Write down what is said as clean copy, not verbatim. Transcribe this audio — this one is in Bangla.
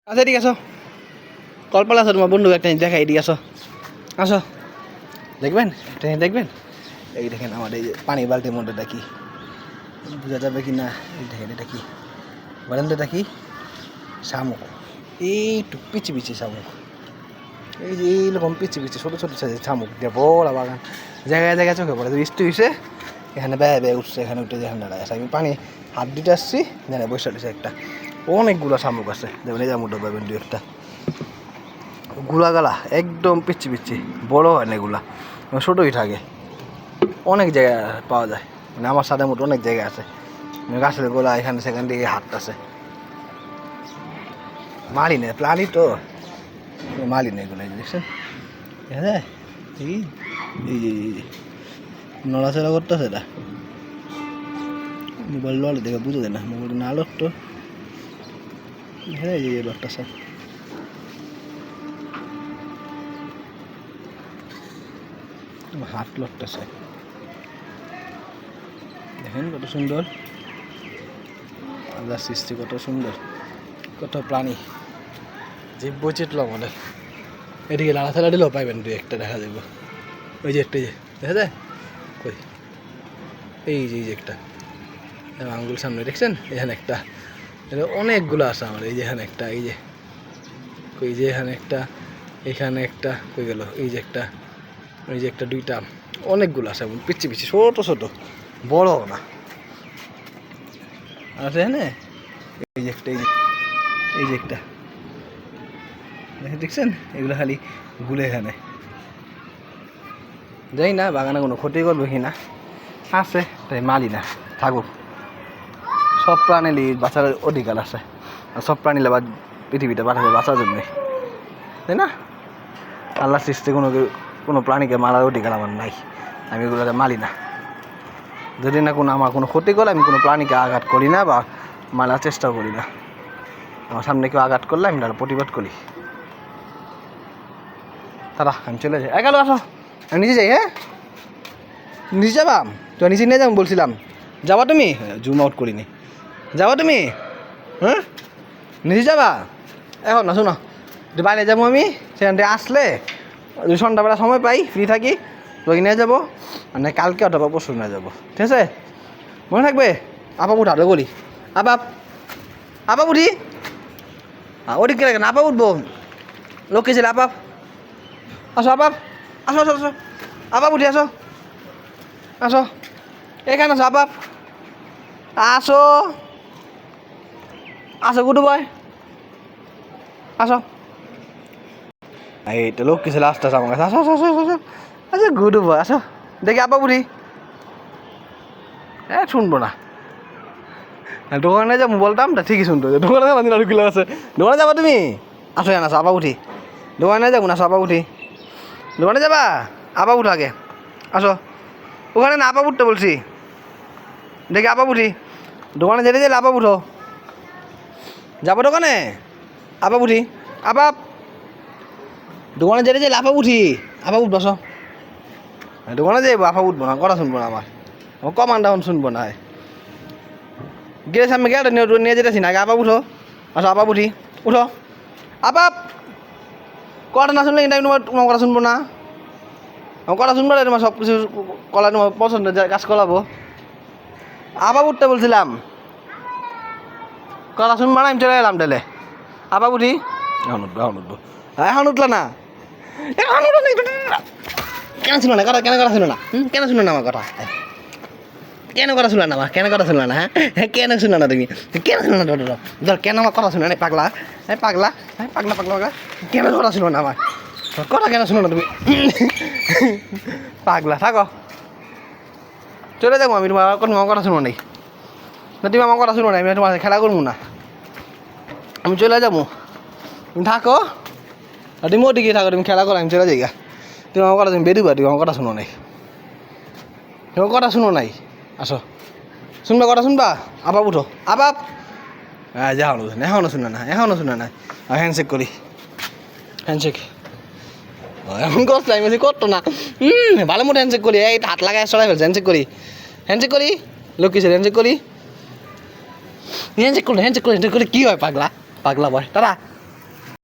আচ্ছা ঠিক আছে কল্পনা আছে তোমার বন্ধু একটা দেখা এদিকে আসো আসো দেখবেন একটা দেখবেন এই দেখেন আমার এই যে পানি বালতির মধ্যে দেখি বোঝা যাবে কি না এই দেখেন এটা কি বলেন তো এটা কি শামুক এইটু পিছি পিছি শামুক এই যে এইরকম পিছি পিছি ছোটো ছোটো সাইজের শামুক দিয়ে বড় বাগান জায়গায় জায়গায় চোখে পড়ে বৃষ্টি হয়েছে এখানে ব্যয় ব্যয় উঠছে এখানে উঠে যেখানে দাঁড়ায় আছে আমি পানি হাত দিতে আসছি জানে বসে দিছে একটা অনেকগুলো শামুক আছে যেমন এই জামুটা পাবেন দু একটা গুলাগালা একদম পিচ্ছি পিচ্ছি বড় হয় না এগুলা ছোটোই থাকে অনেক জায়গায় পাওয়া যায় মানে আমার সাথে মতো অনেক জায়গা আছে গাছের গোলা এখানে সেখান থেকে হাঁটতেছে মারি না প্লানি তো মারি না এগুলো দেখছেন দেখা যায় এই যে নড়াচড়া করতেছে এটা মোবাইল লড়ে দেখে বুঝে যায় না মোবাইল না লড়ত হ্যাঁ এই লড়তেছে হাত লড়তেছে দেখেন কত সুন্দর আল্লাহর সৃষ্টি কত সুন্দর কত প্রাণী জীব বৈচিত্র্য আমাদের এদিকে লাড়াচাড়া দিলেও পাইবেন দুই একটা দেখা যাবে ওই যে একটা দেখা যায় কই এই যে একটা আঙ্গুল সামনে দেখছেন এখানে একটা এটা অনেকগুলো আছে আমার এই যে এখানে একটা এই যে কই যে এখানে একটা এখানে একটা কই গেল এই যে একটা দুইটা অনেকগুলো আছে পিচ্ছি পিচ্ছি ছোটো ছোটো বড় না আছে হ্যাঁ এই যে একটা এই যে একটা দেখছেন এগুলো খালি গুলে এখানে যাই না বাগানে কোনো ক্ষতি করবে কি না আছে তাই মালি না থাকুক সব প্রাণীরই বাঁচার অধিকার আছে আর সব প্রাণীরা বা পৃথিবীতে পাঠাবে বাঁচার জন্যে তাই না আল্লাহ সৃষ্টি কোনো প্রাণীকে মারার অধিকার আমার নাই আমি এগুলোকে মালি না যদি না আমার কোনো ক্ষতি করে আমি কোনো প্রাণীকে আঘাত করি না বা মারার চেষ্টাও করি না আমার সামনে কেউ আঘাত করলে আমি তারা প্রতিবাদ করি তারা আমি চলে যাই এগালো আসো আমি নিচে যাই হ্যাঁ নিচে যাবা তো নিচে নিয়ে যাবো বলছিলাম যাবা তুমি জুম আউট করিনি যাবা তুমি হ্যাঁ নিচে যাবা এখন না শোনো বাইরে যাবো আমি সেখান থেকে আসলে সন্ধ্যাবেলা সময় পাই ফ্রি থাকি তোকে নিয়ে যাবো মানে কালকে অথবা পরশু নিয়ে যাবো ঠিক আছে মনে থাকবে আপা উঠা তো বলি আপা উঠি ওটি কে কেন আপা উঠবো লোক ছিল আপাপ আসো আপাপ আসো আসো আসো আপাপ উঠি আসো আসো এখানে আসো আপাপ আসো আসো গুডু বয় আসো এই তো লোক কিছু লাস্ট আছে আমার কাছে আসো আসো আসো আসো আচ্ছা গুডু বয় আসো দেখি আপা বুড়ি শুনবো না দোকানে যাবো বলতাম তা ঠিকই শুনতো দোকানে যাবো আরো কিলো আছে দোকানে যাবা তুমি আসো জানা আসো আপা উঠি দোকানে যাবো না আসো আপা উঠি দোকানে যাবা আপা উঠো আগে আসো ওখানে না আপা উঠতে বলছি দেখি আপা উঠি দোকানে যেতে গেলে আপা উঠো যাবো দোকানে আপা উঠি আপা দোকানে যেতে গেলে আপা উঠি আপা উঠবো আসো দোকানে যাইবো আপা উঠবো না কথা শুনবো না আমার কমান্ড ডাউন শুনবো না গেলে সামনে গেলে নিয়ে যেতেছি না আগে আপা উঠো আসো আপা উঠি উঠো আপা কথা না শুনলে কিন্তু তোমার কথা শুনবো না আমার কথা শুনবো না তোমার সব কিছু কলা তোমার পছন্দের কাজ করাবো আপা উঠতে বলছিলাম কথা শুনবো না আমি চলে এলাম তাহলে আপা উঠি এখন উঠলো না কেন শুনো না কথা কেন কথা শুনো না কেন শুনো না আমার কথা কেন কথা শুনলা না কেন কথা শুনলা না হ্যাঁ কেন শুনলা না তুমি কেন শুনো না ধর কেন আমার কথা শুনো না পাগলা পাগলা পাগলা পাগলা পাগলা কেন কথা শুনো না আমার কথা কেন শুনো না তুমি পাগলা থাকো চলে যাবো আমি তোমার কথা শুনো নাই না তুমি আমার কথা শুনো না আমি তোমার খেলা করবো না আমি চলে যাবো তুমি থাকো আর তুমি ওদিকে থাকো তুমি খেলা করো আমি চলে যাই তুমি আমার কথা তুমি বেরোবা তুমি আমার কথা শুনো নাই তোমার কথা শুনো নাই আসো শুনবা কথা শুনবা আপাপ উঠো আপাপ হ্যাঁ এখনও শুনে না এখনও শুনে না হ্যান্ডশেক করি হ্যান্ডশেক এখন করতে আমি করতো না ভালো মতো হ্যান্ডশেক করি এই হাত লাগায় সরাই ফেলছে হ্যান্ডশেক করি লক্ষ্মী ছেলে হ্যান্ডশেক করি কী হয় পাগলা বয় তারা